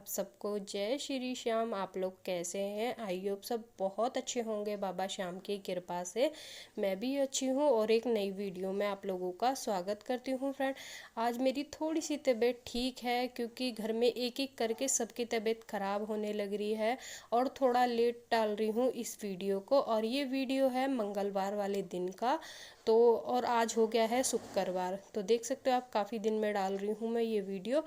सबको जय श्री श्याम। आप लोग कैसे हैं? आई होप सब बहुत अच्छे होंगे बाबा श्याम की कृपा से। मैं भी अच्छी हूँ और एक नई वीडियो में आप लोगों का स्वागत करती हूँ। फ्रेंड, आज मेरी थोड़ी सी तबीयत ठीक है क्योंकि घर में एक एक करके सबकी तबीयत ख़राब होने लग रही है और थोड़ा लेट डाल रही हूँ इस वीडियो को। और ये वीडियो है मंगलवार वाले दिन का, तो और आज हो गया है शुक्रवार, तो देख सकते हो आप काफ़ी दिन में डाल रही हूँ मैं ये वीडियो।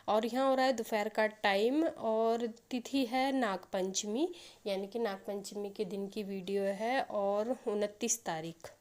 और यहाँ हो रहा है दोपहर का टाइम और तिथि है नागपंचमी, यानी कि नागपंचमी के दिन की वीडियो है। और 29 तारीख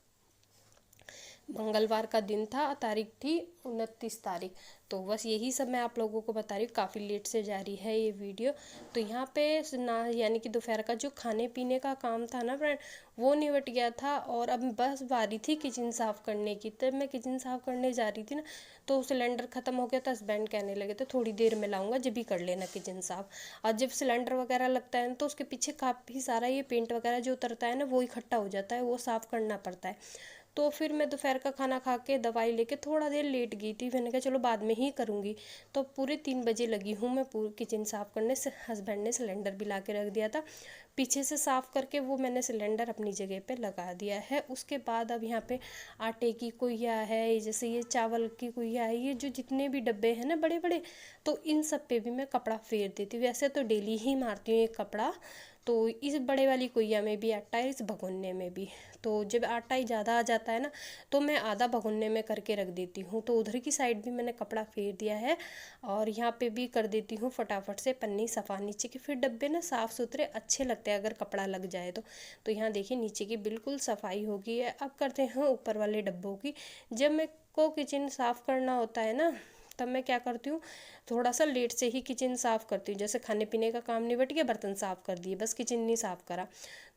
मंगलवार का दिन था, तारीख थी 29 तारीख। तो बस यही सब मैं आप लोगों को बता रही हूँ। काफ़ी लेट से जारी है ये वीडियो। तो यहाँ पे ना यानी कि दोपहर का जो खाने पीने का काम था ना फ्रेंड, वो निपट गया था और अब बस बारी थी किचन साफ़ करने की। तब मैं किचन साफ़ करने जा रही थी ना, तो सिलेंडर ख़त्म हो गया था। हस्बैंड कहने लगे थे थोड़ी देर में लाऊंगा, जब भी कर लेना किचन साफ़। और जब सिलेंडर वगैरह लगता है ना, तो उसके पीछे काफ़ी सारा ये पेंट वगैरह जो उतरता है ना, वो इकट्ठा हो जाता है, वो साफ़ करना पड़ता है। तो फिर मैं दोपहर का खाना खा के दवाई लेके थोड़ा देर लेट गई थी। मैंने कहा चलो बाद में ही करूँगी। तो पूरे 3 बजे लगी हूँ मैं पूरी किचन साफ़ करने से। हस्बैंड ने सिलेंडर भी ला के रख दिया था, पीछे से साफ़ करके वो मैंने सिलेंडर अपनी जगह पे लगा दिया है। उसके बाद अब यहाँ पे आटे की कुइया है, जैसे ये चावल की कुइया है, ये जो जितने भी डब्बे हैं ना बड़े बड़े, तो इन सब पे भी मैं कपड़ा फेर देती हूँ। वैसे तो डेली ही मारती हूँ एक कपड़ा। तो इस बड़े वाली कुइया में भी आटा है, इस भगोने में भी। तो जब आटा ही ज़्यादा आ जाता है ना, तो मैं आधा भगोने में करके रख देती हूँ। तो उधर की साइड भी मैंने कपड़ा फेर दिया है और यहाँ पे भी कर देती हूँ फटाफट से पन्नी सफ़ा नीचे की। फिर डब्बे ना साफ़ सुथरे अच्छे लगते हैं अगर कपड़ा लग जाए तो यहाँ देखिए नीचे की बिल्कुल सफाई हो गई है। अब करते हैं ऊपर वाले डब्बों की। जब मेरे को किचन साफ़ करना होता है ना, तब मैं क्या करती हूँ, थोड़ा सा लेट से ही किचन साफ़ करती हूँ। जैसे खाने पीने का काम निपट गया, बर्तन साफ़ कर दिए, बस किचन नहीं साफ़ करा।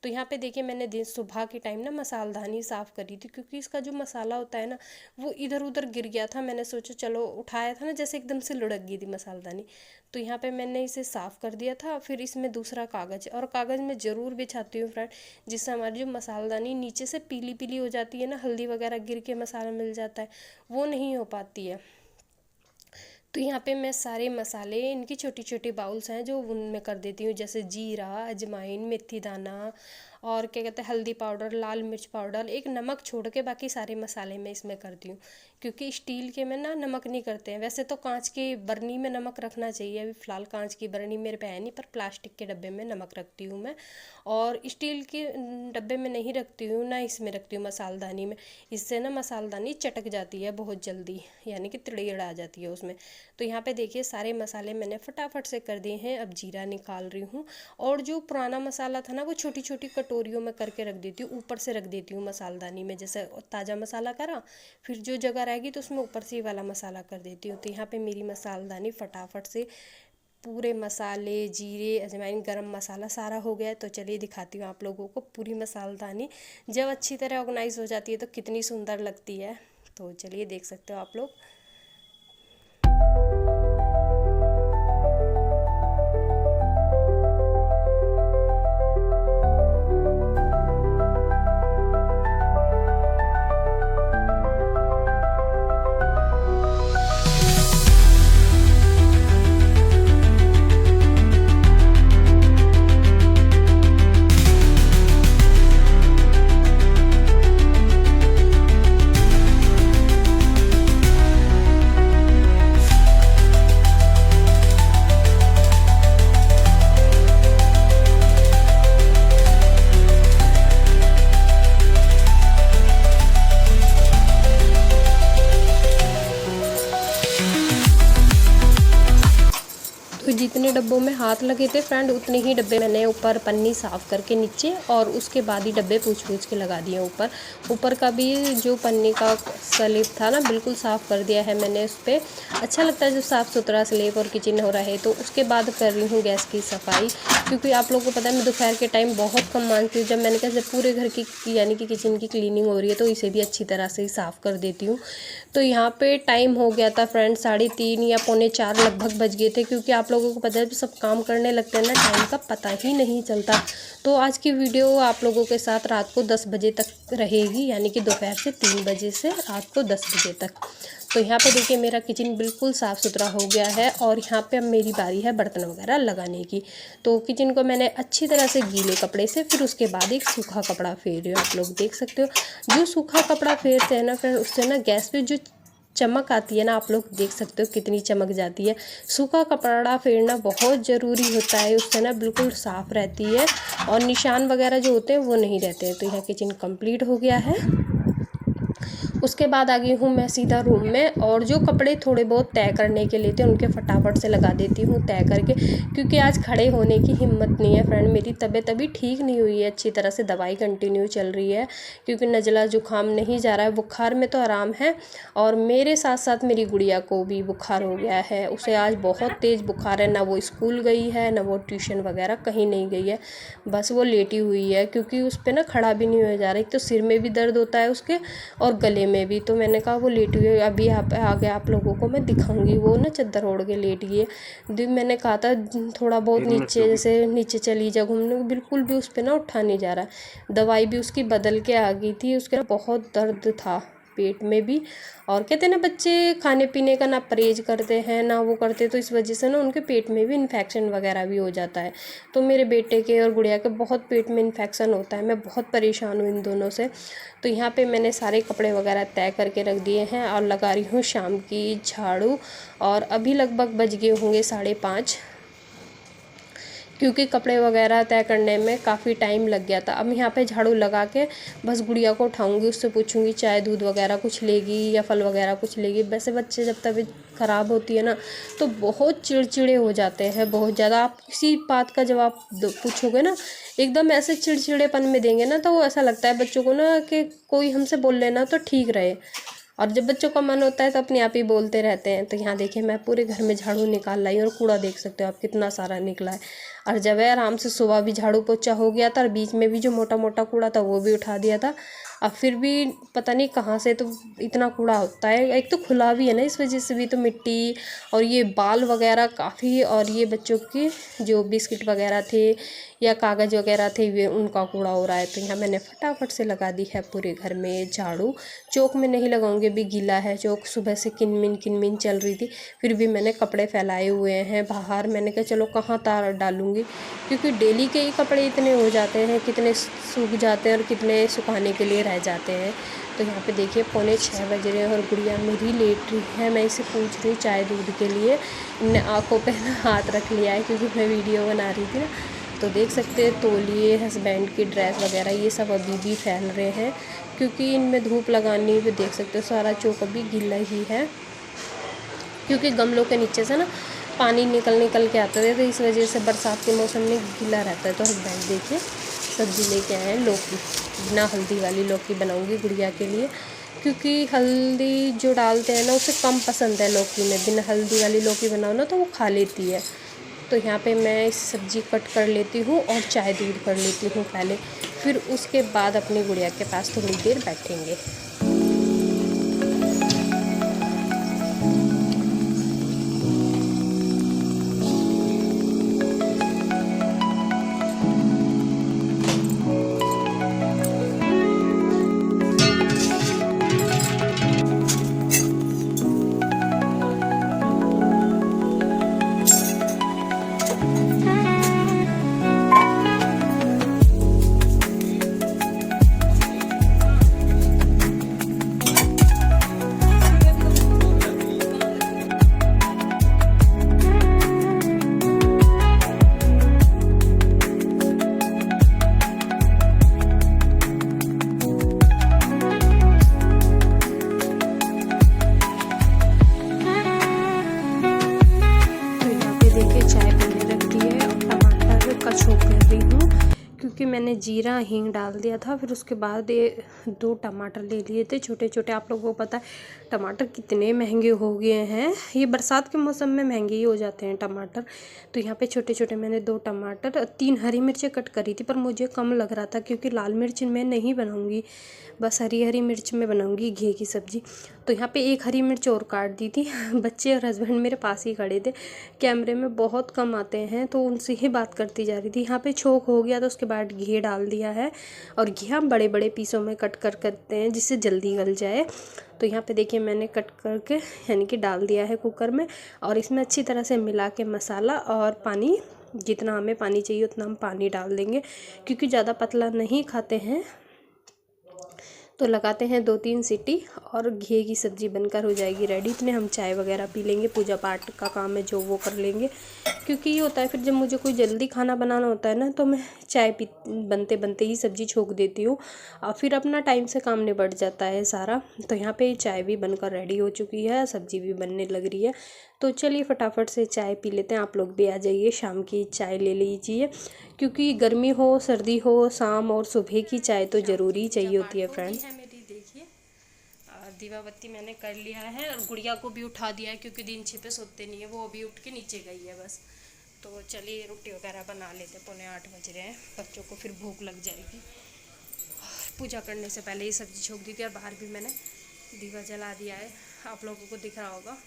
तो यहाँ पे देखिए मैंने दिन सुबह के टाइम ना मसालदानी साफ़ करी थी, क्योंकि इसका जो मसाला होता है ना, वो इधर उधर गिर गया था। मैंने सोचा चलो उठाया था ना, जैसे एकदम से लुढ़क गई थी मसालदानी। तो यहाँ पे मैंने इसे साफ़ कर दिया था। फिर इसमें दूसरा कागज़, और कागज़ में ज़रूर बिछाती हूँ फ्रेंड, जिससे हमारी जो मसालदानी नीचे से पीली पीली हो जाती है ना, हल्दी वगैरह गिर के मसाला मिल जाता है, वो नहीं हो पाती है। तो यहाँ पे मैं सारे मसाले, इनकी छोटी छोटी बाउल्स हैं जो उनमें कर देती हूँ, जैसे जीरा, अजवाइन, मेथी दाना और क्या कहते हैं हल्दी पाउडर, लाल मिर्च पाउडर, एक नमक छोड़ के बाकी सारे मसाले मैं इसमें करती हूँ। क्योंकि स्टील के में ना नमक नहीं करते हैं। वैसे तो कांच की बर्नी में नमक रखना चाहिए, अभी फ़िलहाल कांच की बर्नी मेरे पे है नहीं, पर प्लास्टिक के डब्बे में नमक रखती हूँ मैं। और स्टील के डब्बे में नहीं रखती हूँ, ना इसमें रखती हूँ मसालदानी में। इससे ना मसालदानी चटक जाती है बहुत जल्दी, यानी कि तिड़ेड़ आ जाती है उसमें। तो यहाँ पे देखिए सारे मसाले मैंने फटाफट से कर दिए हैं। अब जीरा निकाल रही हूँ, और जो पुराना मसाला था ना, वो छोटी छोटी कटोरियों में करके रख देती हूँ, ऊपर से रख देती हूँ मसालदानी में। जैसे ताज़ा मसाला करा, फिर जो जगह रहेगी तो उसमें ऊपर से ही वाला मसाला कर देती हूँ। तो यहाँ पे मेरी मसालदानी फटाफट से पूरे मसाले, जीरे, अजवाइन, गरम मसाला सारा हो गया है। तो चलिए दिखाती हूँ आप लोगों को पूरी मसालदानी जब अच्छी तरह ऑर्गेनाइज हो जाती है तो कितनी सुंदर लगती है। तो चलिए देख सकते हो आप लोग। तो जितने डब्बों में हाथ लगे थे फ्रेंड, उतने ही डब्बे मैंने ऊपर पन्नी साफ़ करके नीचे, और उसके बाद ही डब्बे पूछ के लगा दिए ऊपर। ऊपर का भी जो पन्नी का स्लैब था ना, बिल्कुल साफ़ कर दिया है मैंने उस पर। अच्छा लगता है जब साफ़ सुथरा स्लैब और किचन हो रहा है। तो उसके बाद कर रही हूँ गैस की सफाई, क्योंकि आप लोगों को पता है मैं दोपहर के टाइम बहुत कम मांगती हूँ। जब मैंने कहा जब पूरे घर की यानी कि किचन की क्लीनिंग हो रही है, तो इसे भी अच्छी तरह से ही साफ़ कर देती हूँ। तो यहाँ पे टाइम हो गया था फ्रेंड 3:30 या 3:45 लगभग बज गए थे, क्योंकि आप लोगों को पता है सब काम करने लगते हैं ना, टाइम का पता ही नहीं चलता। तो आज की वीडियो आप लोगों के साथ रात को 10 बजे तक रहेगी, यानी कि दोपहर से 3 बजे से रात को 10 बजे तक। तो यहाँ पे देखिए मेरा किचन बिल्कुल साफ़ सुथरा हो गया है और यहाँ पे अब मेरी बारी है बर्तन वगैरह लगाने की। तो किचन को मैंने अच्छी तरह से गीले कपड़े से, फिर उसके बाद एक सूखा कपड़ा फेर रही हूँ। आप लोग देख सकते हो जो सूखा कपड़ा फेरते हैं ना फ्रेंड, उससे ना गैस पे जो चमक आती है ना, आप लोग देख सकते हो कितनी चमक जाती है। सूखा कपड़ा फेरना बहुत ज़रूरी होता है, उससे ना बिल्कुल साफ़ रहती है और निशान वगैरह जो होते हैं वो नहीं रहते हैं। तो यहाँ किचन कंप्लीट हो गया है। उसके बाद आ गई हूँ मैं सीधा रूम में, और जो कपड़े थोड़े बहुत तय करने के लिए थे उनके फटाफट से लगा देती हूँ तय करके, क्योंकि आज खड़े होने की हिम्मत नहीं है फ्रेंड। मेरी तबीयत अभी ठीक नहीं हुई है अच्छी तरह से, दवाई कंटिन्यू चल रही है क्योंकि नज़ला जुकाम नहीं जा रहा है। बुखार में तो आराम है, और मेरे साथ साथ मेरी गुड़िया को भी बुखार हो गया है। उसे आज बहुत तेज़ बुखार है, ना वो स्कूल गई है ना वो ट्यूशन वगैरह कहीं नहीं गई है, बस वो लेटी हुई है क्योंकि उस पर ना खड़ा भी नहीं हो जा रहा। एक तो सिर में भी दर्द होता है उसके और गले में भी। तो मैंने कहा वो लेटी हुई है, अभी यहाँ पे आगे आप लोगों को मैं दिखाऊंगी। वो ना चादर ओढ़ के लेट गई है। मैंने कहा था थोड़ा बहुत नीचे, जैसे नीचे चली जा घूमने, बिल्कुल भी उस पर ना उठा नहीं जा रहा है। दवाई भी उसकी बदल के आ गई थी, उसके बहुत दर्द था पेट में भी। और कहते हैं ना बच्चे खाने पीने का ना परहेज करते हैं ना वो करते, तो इस वजह से ना उनके पेट में भी इन्फेक्शन वगैरह भी हो जाता है। तो मेरे बेटे के और गुड़िया के बहुत पेट में इन्फेक्शन होता है, मैं बहुत परेशान हूँ इन दोनों से। तो यहाँ पे मैंने सारे कपड़े वगैरह तय करके रख दिए हैं और लगा रही हूँ शाम की झाड़ू। और अभी लगभग बज गए होंगे 5:30, क्योंकि कपड़े वगैरह तय करने में काफ़ी टाइम लग गया था। अब यहाँ पे झाड़ू लगा के बस गुड़िया को उठाऊंगी, उससे पूछूंगी चाय दूध वगैरह कुछ लेगी या फल वगैरह कुछ लेगी। वैसे बच्चे जब तबीयत ख़राब होती है ना तो बहुत चिड़चिड़े हो जाते हैं, बहुत ज़्यादा। आप किसी बात का जवाब पूछोगे ना, एकदम ऐसे चिड़चिड़ेपन में देंगे ना, तो ऐसा लगता है बच्चों को ना कि कोई हमसे बोल लेना तो ठीक रहे। और जब बच्चों का मन होता है तो अपने आप ही बोलते रहते हैं। तो यहाँ देखिए मैं पूरे घर में झाड़ू निकाल लाई, और कूड़ा देख सकते हो आप कितना सारा निकला है। और जब है आराम से सुबह भी झाड़ू पोछा हो गया था, और बीच में भी जो मोटा मोटा कूड़ा था वो भी उठा दिया था। अब फिर भी पता नहीं कहाँ से तो इतना कूड़ा होता है, एक तो खुला भी है ना, इस वजह से भी तो मिट्टी और ये बाल वगैरह काफ़ी, और ये बच्चों की जो बिस्किट वगैरह थे या कागज़ वगैरह थे वे उनका कूड़ा हो रहा है। तो यहाँ मैंने फटाफट से लगा दी है पूरे घर में झाड़ू। चौक में नहीं लगाऊंगी, भी गीला है चौक, सुबह से किनमिन चल रही थी, फिर भी मैंने कपड़े फैलाए हुए हैं बाहर। मैंने कहा चलो कहाँ तार डालूंगी, क्योंकि डेली के ही कपड़े इतने हो जाते हैं, कितने सूख जाते हैं और कितने सुखाने के लिए रह जाते हैं। तो यहाँ पे देखिए 5:45 बज रहे हैं और गुड़िया मेरी लेट रही है। मैं इसे पूछ रही हूँ चाय दूध के लिए, इनने आँखों पे ना हाथ रख लिया है क्योंकि मैं वीडियो बना रही थी ना। तो देख सकते हैं तौलिए, हस्बैंड की ड्रेस वगैरह ये सब अभी भी फैल रहे हैं, क्योंकि इनमें धूप लगानी भी। देख सकते हो सारा चौक अभी गीला ही है, क्योंकि गमलों के नीचे से ना पानी निकल के आता है, तो इस वजह से बरसात के मौसम में गीला रहता है। तो हस्बैंड देखिए सब्ज़ी लेके आए हैं, लौकी, बिना हल्दी वाली लौकी बनाऊंगी गुड़िया के लिए, क्योंकि हल्दी जो डालते हैं ना उसे कम पसंद है लौकी में। बिना हल्दी वाली लौकी बनाओ ना तो वो खा लेती है। तो यहाँ पे मैं इस सब्ज़ी कट कर लेती हूँ और चाय दूध कर लेती हूँ पहले, फिर उसके बाद अपनी गुड़िया के पास थोड़ी देर बैठेंगे। क्योंकि मैंने जीरा हींग डाल दिया था। फिर उसके बाद 2 टमाटर ले लिए थे छोटे छोटे। आप लोगों को पता है टमाटर कितने महंगे हो गए हैं, ये बरसात के मौसम में महंगे ही हो जाते हैं टमाटर। तो यहाँ पे छोटे छोटे मैंने 2 टमाटर, 3 हरी मिर्चें कट करी थी, पर मुझे कम लग रहा था क्योंकि लाल मिर्च मैं नहीं बनाऊँगी, बस हरी मिर्च में बनाऊँगी घी की सब्ज़ी। तो यहाँ पे 1 हरी मिर्च और काट दी थी। बच्चे और हस्बैंड मेरे पास ही खड़े थे, कैमरे में बहुत कम आते हैं तो उनसे ही बात करती जा रही थी। यहाँ पे छोंक हो गया तो उसके बाद घी डाल दिया है और घी हम बड़े बड़े पीसों में कट कर करते हैं जिससे जल्दी गल जाए। तो यहाँ पे देखिए मैंने कट करके यानी कि डाल दिया है कुकर में और इसमें अच्छी तरह से मिला के मसाला और पानी, जितना हमें पानी चाहिए उतना हम पानी डाल देंगे, क्योंकि ज़्यादा पतला नहीं खाते हैं। तो लगाते हैं 2-3 सीटी और घी की सब्ज़ी बनकर हो जाएगी रेडी। इतने हम चाय वगैरह पी लेंगे, पूजा पाठ का काम है जो वो कर लेंगे। क्योंकि ये होता है फिर जब मुझे कोई जल्दी खाना बनाना होता है ना, तो मैं चाय पी बनते बनते ही सब्ज़ी छोंक देती हूँ और फिर अपना टाइम से काम निबट जाता है सारा। तो यहाँ पे चाय भी बनकर रेडी हो चुकी है, सब्ज़ी भी बनने लग रही है। तो चलिए फटाफट से चाय पी लेते हैं। आप लोग भी आ जाइए, शाम की चाय ले लीजिए, क्योंकि गर्मी हो सर्दी हो शाम और सुबह की चाय तो ज़रूरी चाहिए होती है फ्रेंड। मेरी देखिए दीवाबत्ती मैंने कर लिया है और गुड़िया को भी उठा दिया है, क्योंकि दिन छिपे सोते नहीं है, वो अभी उठ के नीचे गई है बस। तो चलिए रोटी वगैरह बना लेते, 7:45 बज रहे हैं, बच्चों को फिर भूख लग जाएगी। पूजा करने से पहले ही सब्ज़ी छोंक दी थी और बाहर भी मैंने दीवा जला दिया है, आप लोगों को दिख रहा होगा।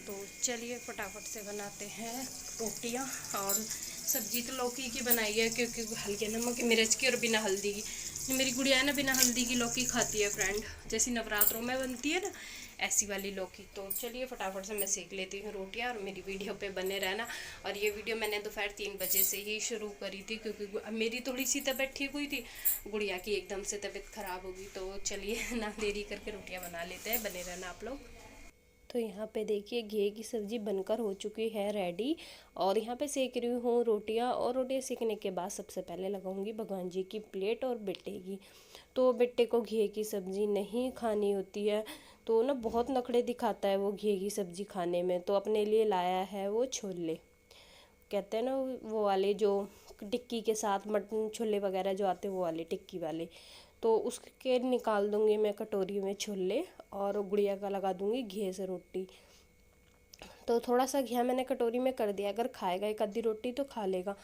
तो चलिए फटाफट से बनाते हैं रोटियां। और सब्जी तो लौकी की बनाई है, क्योंकि हल्के नमक मिर्च की और बिना हल्दी की। मेरी गुड़िया है ना बिना हल्दी की लौकी खाती है फ्रेंड, जैसी नवरात्रों में बनती है ना ऐसी वाली लौकी। तो चलिए फटाफट से मैं सेक लेती हूँ रोटियां और मेरी वीडियो पे बने रहना। और ये वीडियो मैंने दोपहर 3 बजे से ही शुरू करी थी, क्योंकि मेरी थोड़ी सी तबीयत ठीक हुई थी, गुड़िया की एकदम से तबीयत ख़राब होगी। तो चलिए ना देरी करके रोटियाँ बना लेते हैं, बने रहना आप लोग। तो यहाँ पे देखिए घी की सब्ज़ी बनकर हो चुकी है रेडी और यहाँ पे सेक रही हूँ रोटियाँ। और रोटियाँ सेकने के बाद सबसे पहले लगाऊंगी भगवान जी की प्लेट और बेटे की। तो बेटे को घी की सब्ज़ी नहीं खानी होती है, तो ना बहुत नखरे दिखाता है वो घी की सब्ज़ी खाने में। तो अपने लिए लाया है वो छोले, कहते हैं ना वो वाले जो टिक्की के साथ मटन छोले वगैरह जो आते हैं वो वाले टिक्की वाले। तो उसके निकाल दूंगी मैं कटोरी में छोले और गुड़िया का लगा दूंगी घी से रोटी। तो थोड़ा सा घिया मैंने कटोरी में कर दिया, अगर खाएगा एक आधी रोटी तो खा लेगा।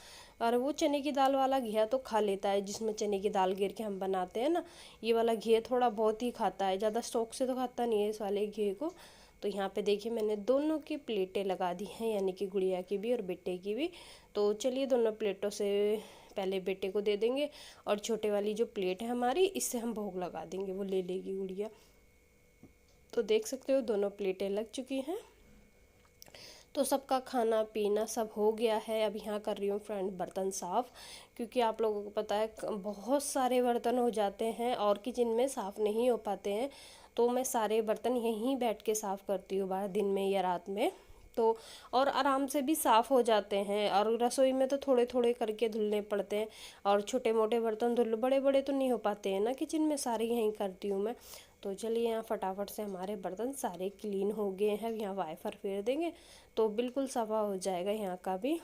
और वो चने की दाल वाला घिया तो खा लेता है, जिसमें चने की दाल गिर के हम बनाते हैं ना, ये वाला घी थोड़ा बहुत ही खाता है, ज़्यादा शौक से तो खाता नहीं है इस वाले घी को। तो यहाँ पे देखिए मैंने दोनों की प्लेटें लगा दी हैं, यानी कि गुड़िया की भी और बेटे की भी। तो चलिए दोनों प्लेटों से पहले बेटे को दे देंगे और छोटे वाली जो प्लेट है हमारी, इससे हम भोग लगा देंगे, वो ले लेगी गुड़िया। तो देख सकते हो दोनों प्लेटें लग चुकी हैं। तो सबका खाना पीना सब हो गया है। अब यहाँ कर रही हूँ फ्रेंड बर्तन साफ़, क्योंकि आप लोगों को पता है बहुत सारे बर्तन हो जाते हैं और किचन में साफ़ नहीं हो पाते हैं। तो मैं सारे बर्तन यहीं बैठ के साफ़ करती हूँ, बाहर दिन में या रात में। तो और आराम से भी साफ़ हो जाते हैं। और रसोई में तो थोड़े थोड़े करके धुलने पड़ते हैं, और छोटे मोटे बर्तन धुल, बड़े बड़े तो नहीं हो पाते हैं ना किचन में, सारे यहीं करती हूँ मैं। तो चलिए यहाँ फटाफट से हमारे बर्तन सारे क्लीन हो गए हैं। यहाँ वाइपर फेर देंगे तो बिल्कुल सफा हो जाएगा यहाँ का भी।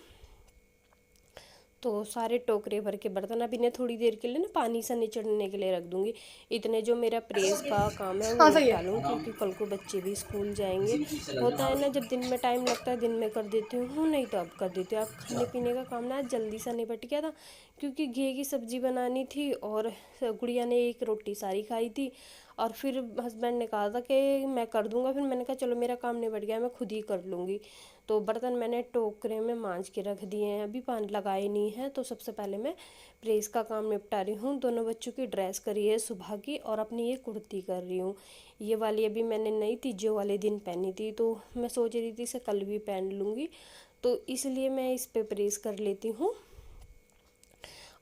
तो सारे टोकरे भर के बर्तन अब इन्हें थोड़ी देर के लिए ना पानी से निचड़ने के लिए रख दूंगी। इतने जो मेरा प्रेस का काम है वो निपटा लूँ, क्योंकि कल को बच्चे भी स्कूल जाएंगे। होता है ना जब दिन में टाइम लगता है दिन में कर देती हूँ, नहीं तो अब कर देती हूँ। अब खाने पीने का काम ना जल्दी से निपट गया था, क्योंकि घी की सब्ज़ी बनानी थी और गुड़िया ने एक रोटी सारी खाई थी। और फिर हस्बैंड ने कहा था कि मैं कर दूंगा, फिर मैंने कहा चलो मेरा काम निपट गया, मैं खुद ही कर लूँगी। तो बर्तन मैंने टोकरे में मांज के रख दिए हैं, अभी पानी लगाए नहीं है। तो सबसे पहले मैं प्रेस का काम निपटा रही हूँ। दोनों बच्चों की ड्रेस करी है सुबह की, और अपनी ये कुर्ती कर रही हूँ। ये वाली अभी मैंने नई तीजों वाले दिन पहनी थी, तो मैं सोच रही थी इसे कल भी पहन लूँगी, तो इसलिए मैं इस पर प्रेस कर लेती हूँ।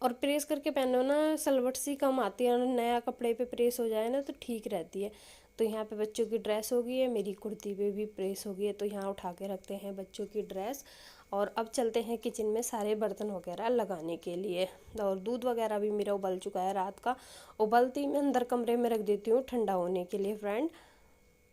और प्रेस करके पहनो ना सलवट सी कम आती है, और नया कपड़े पे प्रेस हो जाए ना तो ठीक रहती है। तो यहाँ पे बच्चों की ड्रेस हो गई है, मेरी कुर्ती पे भी प्रेस हो गई है। तो यहाँ उठा के रखते हैं बच्चों की ड्रेस, और अब चलते हैं किचन में सारे बर्तन वगैरह लगाने के लिए। और दूध वगैरह भी मेरा उबल चुका है रात का, उबलती मैं अंदर कमरे में रख देती हूँ ठंडा होने के लिए फ्रेंड।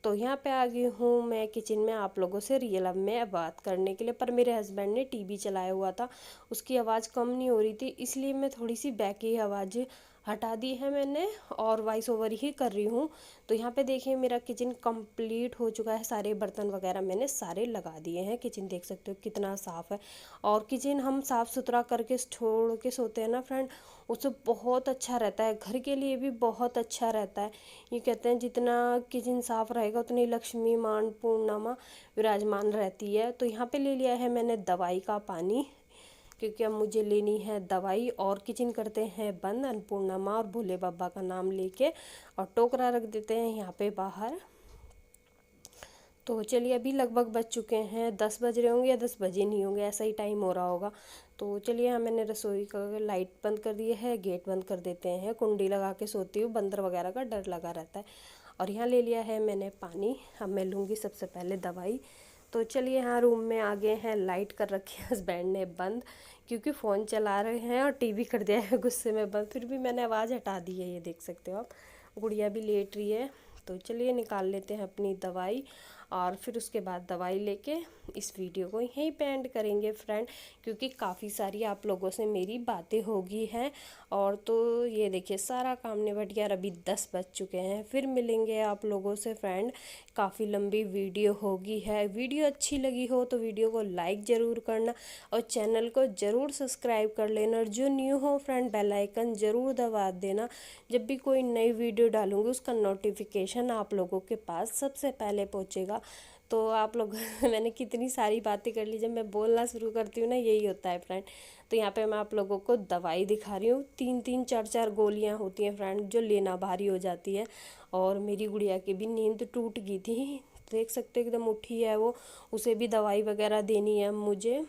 तो यहाँ पे आ गई हूँ मैं किचन में आप लोगों से रियल में बात करने के लिए। पर मेरे हस्बैंड ने टीवी चलाया हुआ था, उसकी आवाज़ कम नहीं हो रही थी, इसलिए मैं थोड़ी सी बैक की आवाज़ हटा दी है मैंने, और वॉइस ओवर ही कर रही हूँ। तो यहाँ पे देखिए मेरा किचन कंप्लीट हो चुका है, सारे बर्तन वगैरह मैंने सारे लगा दिए हैं। किचन देख सकते हो कितना साफ़ है, और किचन हम साफ़ सुथरा करके छोड़ के सोते हैं ना फ्रेंड, उससे बहुत अच्छा रहता है, घर के लिए भी बहुत अच्छा रहता है। ये कहते हैं जितना किचन साफ रहेगा उतनी लक्ष्मी मान पूर्णिमा विराजमान रहती है। तो यहाँ पे ले लिया है मैंने दवाई का पानी, क्योंकि अब मुझे लेनी है दवाई। और किचन करते हैं बंद, अन्नपूर्णा माँ और भोले बाबा का नाम लेके, और टोकरा रख देते हैं यहाँ पे बाहर। तो चलिए अभी लगभग बज चुके हैं, 10 बज रहे होंगे या 10 बजे नहीं होंगे, ऐसा ही टाइम हो रहा होगा। तो चलिए यहाँ मैंने रसोई का लाइट बंद कर दी है, गेट बंद कर देते हैं। कुंडी लगा के सोती हूँ, बंदर वगैरह का डर लगा रहता है। और यहाँ ले लिया है मैंने पानी। अब मैं लूँगी सबसे पहले दवाई। तो चलिए यहाँ रूम में आ गए हैं, लाइट कर रखी है हस्बैंड ने बंद, क्योंकि फ़ोन चला रहे हैं और टीवी कर दिया है गुस्से में बंद। फिर भी मैंने आवाज़ हटा दी है, ये देख सकते हो आप। गुड़िया भी लेट रही है। तो चलिए निकाल लेते हैं अपनी दवाई, और फिर उसके बाद दवाई लेके इस वीडियो को यहीं पे एंड करेंगे फ्रेंड, क्योंकि काफ़ी सारी आप लोगों से मेरी बातें होगी हैं। और तो ये देखिए सारा काम निपट गया, अभी 10 बज चुके हैं। फिर मिलेंगे आप लोगों से फ्रेंड, काफ़ी लंबी वीडियो होगी है। वीडियो अच्छी लगी हो तो वीडियो को लाइक ज़रूर करना और चैनल को ज़रूर सब्सक्राइब कर लेना, और जो न्यू हो फ्रेंड बेल आइकन ज़रूर दबा देना। जब भी कोई नई वीडियो डालूंगी उसका नोटिफिकेशन आप लोगों के पास सबसे पहले पहुंचेगा। तो आप लोग मैंने कितनी सारी बातें कर ली, जब मैं बोलना शुरू करती हूँ ना यही होता है फ्रेंड। तो यहाँ पे मैं आप लोगों को दवाई दिखा रही हूँ, 3-3 4-4 गोलियाँ होती हैं फ्रेंड, जो लेना भारी हो जाती है। और मेरी गुड़िया की भी नींद टूट गई थी, देख सकते हो एकदम उठी है वो, उसे भी दवाई वगैरह देनी है मुझे।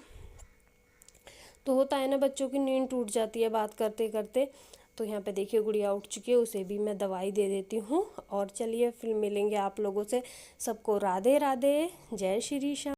तो होता है ना, बच्चों की नींद टूट जाती है बात करते करते। तो यहाँ पे देखिए गुड़िया उठ चुकी है, उसे भी मैं दवाई दे देती हूँ। और चलिए फिर मिलेंगे आप लोगों से। सबको राधे राधे, जय श्री श्याम।